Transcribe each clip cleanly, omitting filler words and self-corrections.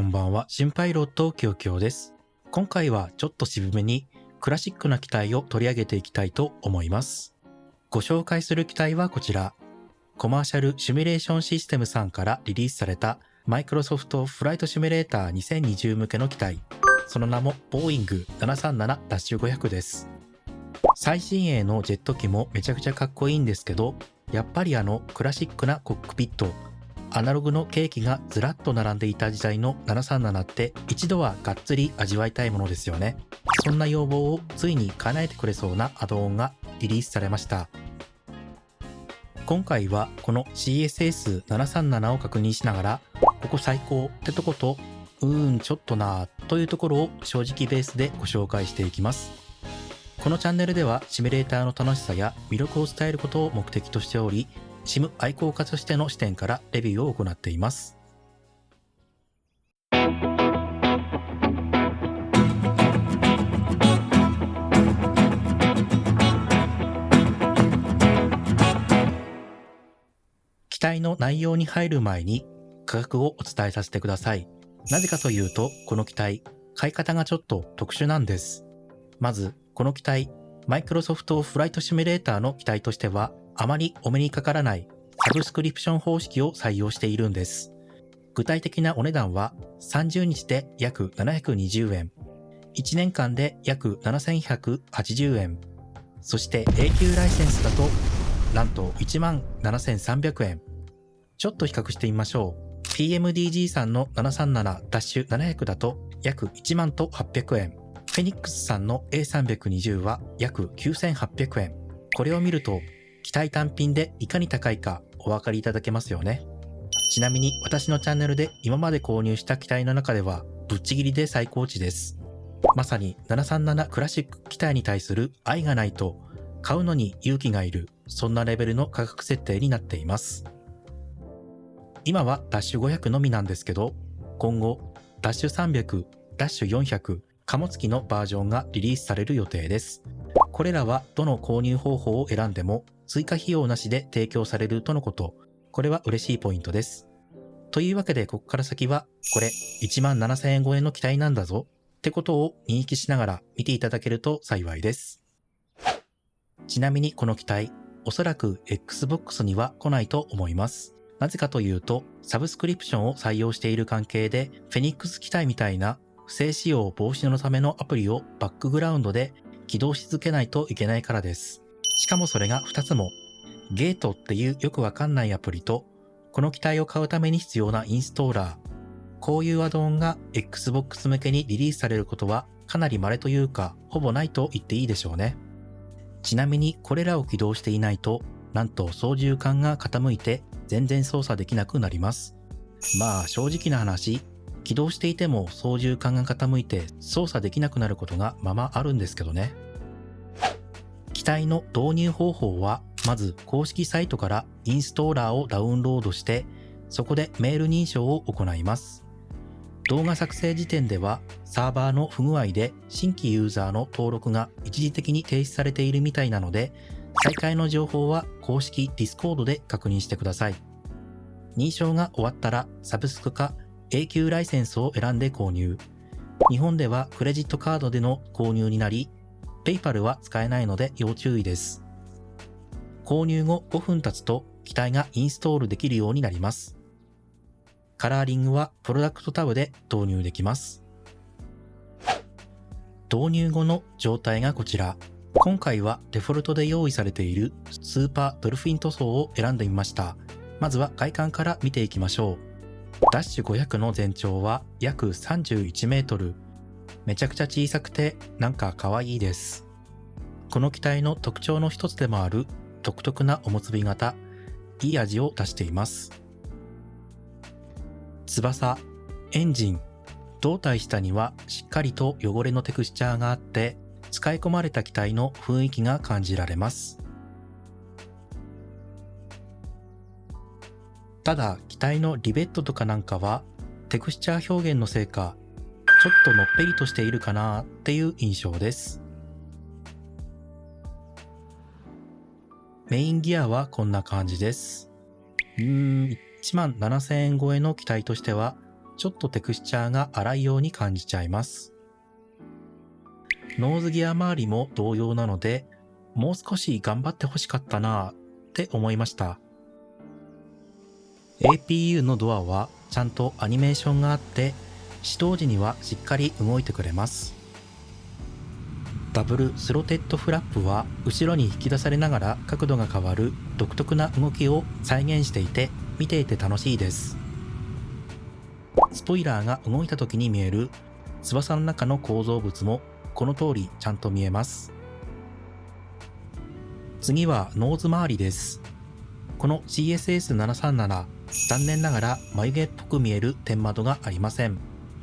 んばんは、新パイロットきよきよです。今回はちょっと渋めにクラシックな機体を取り上げていきたいと思います。ご紹介する機体はこちら、コマーシャルシミュレーションシステムさんからリリースされたマイクロソフトフライトシミュレーター2020向けの機体、その名もボーイング 737-500 です。最新鋭のジェット機もめちゃくちゃかっこいいんですけど、やっぱりクラシックなコックピット、アナログのケーキがずらっと並んでいた時代の737って一度はがっつり味わいたいものですよね。そんな要望をついに叶えてくれそうなアドオンがリリースされました。今回はこの CSS737 を確認しながら、ここ最高ってとことちょっとなというところを正直ベースでご紹介していきます。このチャンネルではシミュレーターの楽しさや魅力を伝えることを目的としており、シム愛好家としての視点からレビューを行っています。機体の内容に入る前に価格をお伝えさせてください。なぜかというと、この機体、買い方がちょっと特殊なんです。まず、この機体、マイクロソフトフライトシミュレーターの機体としては、あまりお目にかからないサブスクリプション方式を採用しているんです。具体的なお値段は30日で約720円、1年間で約7180円、そして永久ライセンスだとなんと17,300円。ちょっと比較してみましょう。PMDG さんの 737-700 だと約1万と800円。フェニックスさんの A320 は約9800円。これを見ると機体単品でいかに高いかお分かりいただけますよね。ちなみに私のチャンネルで今まで購入した機体の中ではぶっちぎりで最高値です。まさに737クラシック機体に対する愛がないと買うのに勇気がいる、そんなレベルの価格設定になっています。今はダッシュ500のみなんですけど、今後ダッシュ300、ダッシュ400、貨物機のバージョンがリリースされる予定です。これらはどの購入方法を選んでも追加費用なしで提供されるとのこと。これは嬉しいポイントです。というわけでここから先はこれ17,000円超えの機体なんだぞってことを認識しながら見ていただけると幸いです。ちなみにこの機体、おそらく Xbox には来ないと思います。なぜかというと、サブスクリプションを採用している関係で、フェニックス機体みたいな不正使用防止のためのアプリをバックグラウンドで起動し続けないといけないからです。しかもそれが2つも、ゲートっていうよくわかんないアプリと、この機体を買うために必要なインストーラー、こういうアドオンが Xbox 向けにリリースされることはかなり稀というか、ほぼないと言っていいでしょうね。ちなみにこれらを起動していないと、なんと操縦桿が傾いて全然操作できなくなります。まあ正直な話、起動していても操縦桿が傾いて操作できなくなることがままあるんですけどね。機体の導入方法は、まず公式サイトからインストーラーをダウンロードして、そこでメール認証を行います。動画作成時点ではサーバーの不具合で新規ユーザーの登録が一時的に停止されているみたいなので、再開の情報は公式 Discord で確認してください。認証が終わったらサブスクか永久ライセンスを選んで購入。日本ではクレジットカードでの購入になり、PayPal は使えないので要注意です。購入後5分経つと機体がインストールできるようになります。カラーリングはプロダクトタブで導入できます。導入後の状態がこちら。今回はデフォルトで用意されているスーパードルフィン塗装を選んでみました。まずは外観から見ていきましょう。ダッシュ500の全長は約31メートル。めちゃくちゃ小さくてなんか可愛いです。この機体の特徴の一つでもある独特なおむつび型、いい味を出しています。翼、エンジン、胴体下にはしっかりと汚れのテクスチャーがあって、使い込まれた機体の雰囲気が感じられます。ただ、機体のリベットとかなんかは、テクスチャー表現のせいか、ちょっとのっぺりとしているかなっていう印象です。メインギアはこんな感じです。17,000円超えの機体としてはちょっとテクスチャーが荒いように感じちゃいます。ノーズギア周りも同様なので、もう少し頑張ってほしかったなぁって思いました。APU のドアはちゃんとアニメーションがあって、始動時にはしっかり動いてくれます。ダブルスロテッドフラップは後ろに引き出されながら角度が変わる独特な動きを再現していて、見ていて楽しいです。スポイラーが動いた時に見える翼の中の構造物もこの通りちゃんと見えます。次はノーズ周りです。この CSS737、残念ながら眉毛っぽく見える天窓がありません。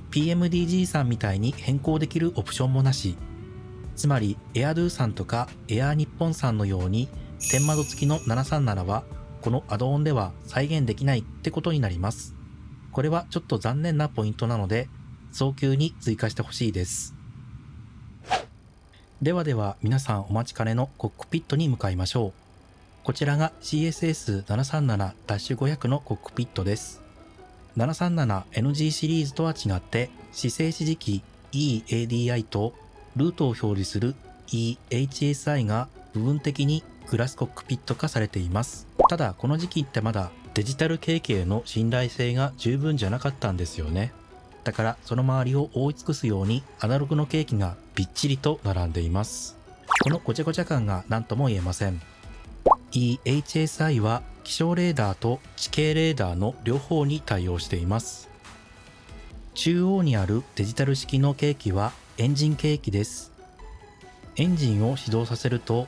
PMDG さんみたいに変更できるオプションもなし。つまり AirDo さんとか Air 日本さんのように天窓付きの737はこのアドオンでは再現できないってことになります。これはちょっと残念なポイントなので早急に追加してほしいです。では皆さんお待ちかねのコックピットに向かいましょう。こちらが CSS737-500 のコックピットです。737NG シリーズとは違って姿勢指示器 EADI とルートを表示する EHSI が部分的にグラスコックピット化されています。ただこの時期ってまだデジタル計器への信頼性が十分じゃなかったんですよね。だからその周りを覆い尽くすようにアナログの計器がびっちりと並んでいます。このごちゃごちゃ感が何とも言えません。EHSI は気象レーダーと地形レーダーの両方に対応しています。中央にあるデジタル式の計器はエンジン計器です。エンジンを始動させると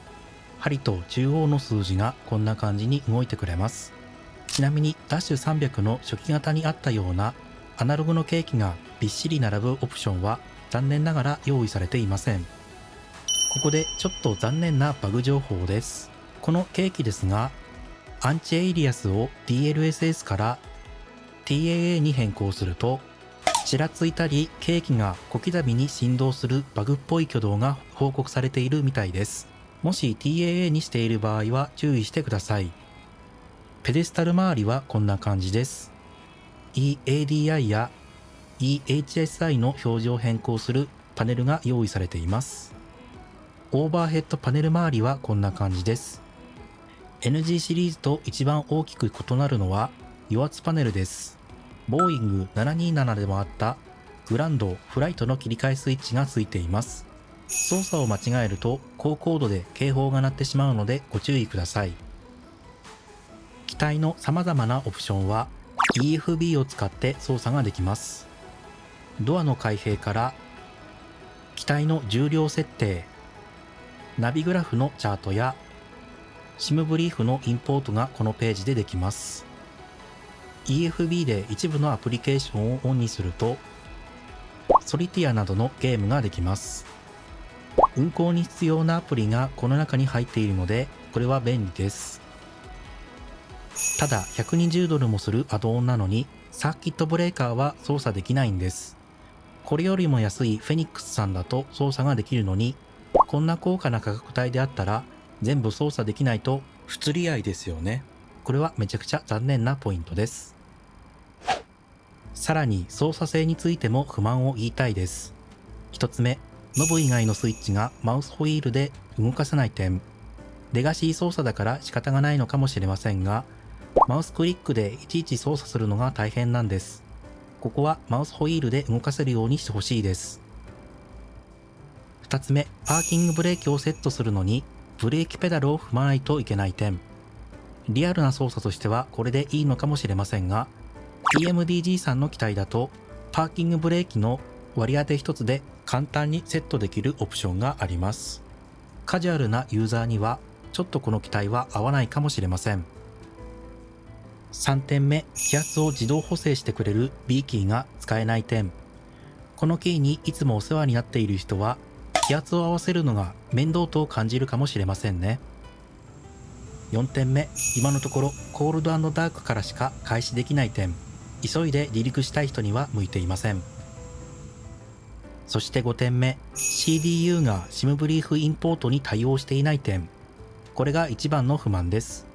針と中央の数字がこんな感じに動いてくれます。ちなみにダッシュ300の初期型にあったようなアナログの計器がびっしり並ぶオプションは残念ながら用意されていません。ここでちょっと残念なバグ情報です。この計器ですが、アンチエイリアスを DLSS から TAA に変更すると、ちらついたり計器が小刻みに振動するバグっぽい挙動が報告されているみたいです。もし TAA にしている場合は注意してください。ペデスタル周りはこんな感じです。EADI や EHSI の表示を変更するパネルが用意されています。オーバーヘッドパネル周りはこんな感じです。NG シリーズと一番大きく異なるのは油圧パネルです。ボーイング727でもあったグランドフライトの切り替えスイッチがついています。操作を間違えると高高度で警報が鳴ってしまうのでご注意ください。機体の様々なオプションは EFB を使って操作ができます。ドアの開閉から機体の重量設定、ナビグラフのチャートやSIM ブリーフのインポートがこのページでできます。EFB で一部のアプリケーションをオンにするとソリティアなどのゲームができます。運行に必要なアプリがこの中に入っているのでこれは便利です。ただ$120もするアドオンなのにサーキットブレーカーは操作できないんです。これよりも安いフェニックスさんだと操作ができるのに、こんな高価な価格帯であったら全部操作できないと不釣り合いですよね。これはめちゃくちゃ残念なポイントです。さらに操作性についても不満を言いたいです。一つ目、ノブ以外のスイッチがマウスホイールで動かせない点。レガシー操作だから仕方がないのかもしれませんが、マウスクリックでいちいち操作するのが大変なんです。ここはマウスホイールで動かせるようにしてほしいです。二つ目、パーキングブレーキをセットするのにブレーキペダルを踏まないといけない点。リアルな操作としてはこれでいいのかもしれませんが、PMDG さんの機体だとパーキングブレーキの割り当て一つで簡単にセットできるオプションがあります。カジュアルなユーザーにはちょっとこの機体は合わないかもしれません。3点目、気圧を自動補正してくれる B キーが使えない点。このキーにいつもお世話になっている人は気圧を合わせるのが面倒と感じるかもしれませんね。4点目、今のところコールド&ダークからしか開始できない点。急いで離陸したい人には向いていません。そして5点目、CDU が SIM ブリーフインポートに対応していない点。これが一番の不満です。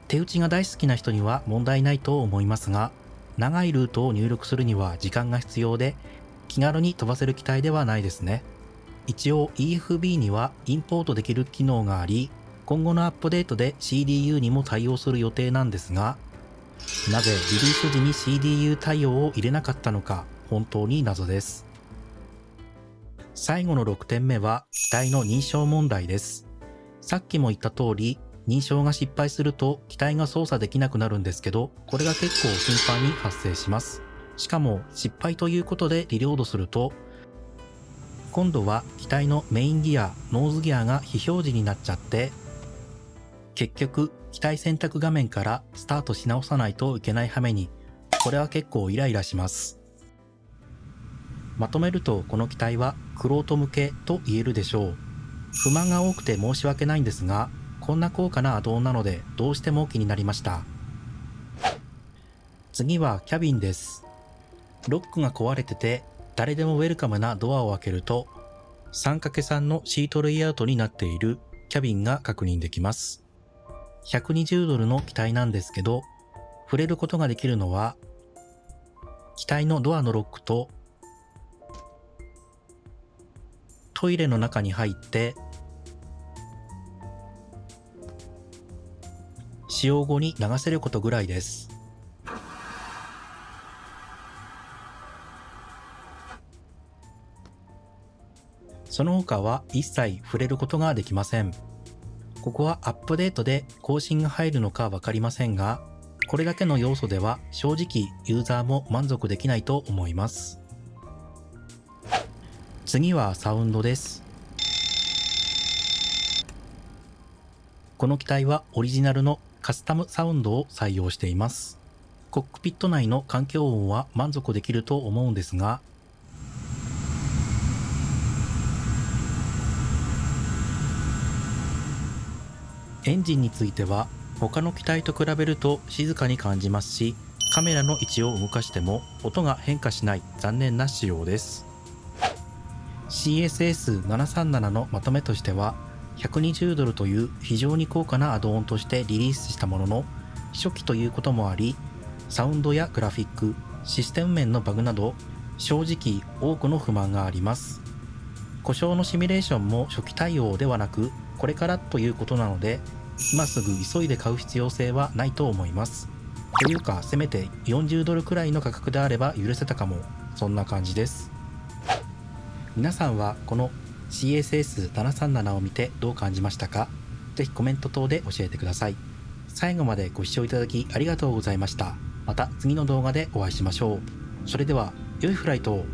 手打ちが大好きな人には問題ないと思いますが、長いルートを入力するには時間が必要で、気軽に飛ばせる機体ではないですね。一応 EFB にはインポートできる機能があり、今後のアップデートで CDU にも対応する予定なんですが、なぜリリース時に CDU 対応を入れなかったのか本当に謎です。最後の6点目は機体の認証問題です。さっきも言った通り、認証が失敗すると機体が操作できなくなるんですけど、これが結構頻繁に発生します。しかも失敗ということでリロードすると、今度は機体のメインギア、ノーズギアが非表示になっちゃって、結局機体選択画面からスタートし直さないといけない羽目に、これは結構イライラします。まとめるとこの機体は玄人向けと言えるでしょう。不満が多くて申し訳ないんですが、こんな高価なアドオンなのでどうしても気になりました。次はキャビンです。ロックが壊れてて誰でもウェルカムなドアを開けると 3×3 のシートレイアウトになっているキャビンが確認できます。$120の機体なんですけど、触れることができるのは機体のドアのロックとトイレの中に入って使用後に流せることぐらいです。その他は一切触れることができません。ここはアップデートで更新が入るのかわかりませんが、これだけの要素では正直ユーザーも満足できないと思います。次はサウンドです。この機体はオリジナルのカスタムサウンドを採用しています。コックピット内の環境音は満足できると思うんですが、エンジンについては他の機体と比べると静かに感じますし、カメラの位置を動かしても音が変化しない残念な仕様です。CSS737 のまとめとしては、$120という非常に高価なアドオンとしてリリースしたものの、初期ということもあり、サウンドやグラフィック、システム面のバグなど正直多くの不満があります。故障のシミュレーションも初期対応ではなく、これからということなので、今すぐ急いで買う必要性はないと思います。というか、せめて$40くらいの価格であれば許せたかも、そんな感じです。皆さんはこの CSS737 を見てどう感じましたか？ぜひコメント等で教えてください。最後までご視聴いただきありがとうございました。また次の動画でお会いしましょう。それでは、良いフライトを。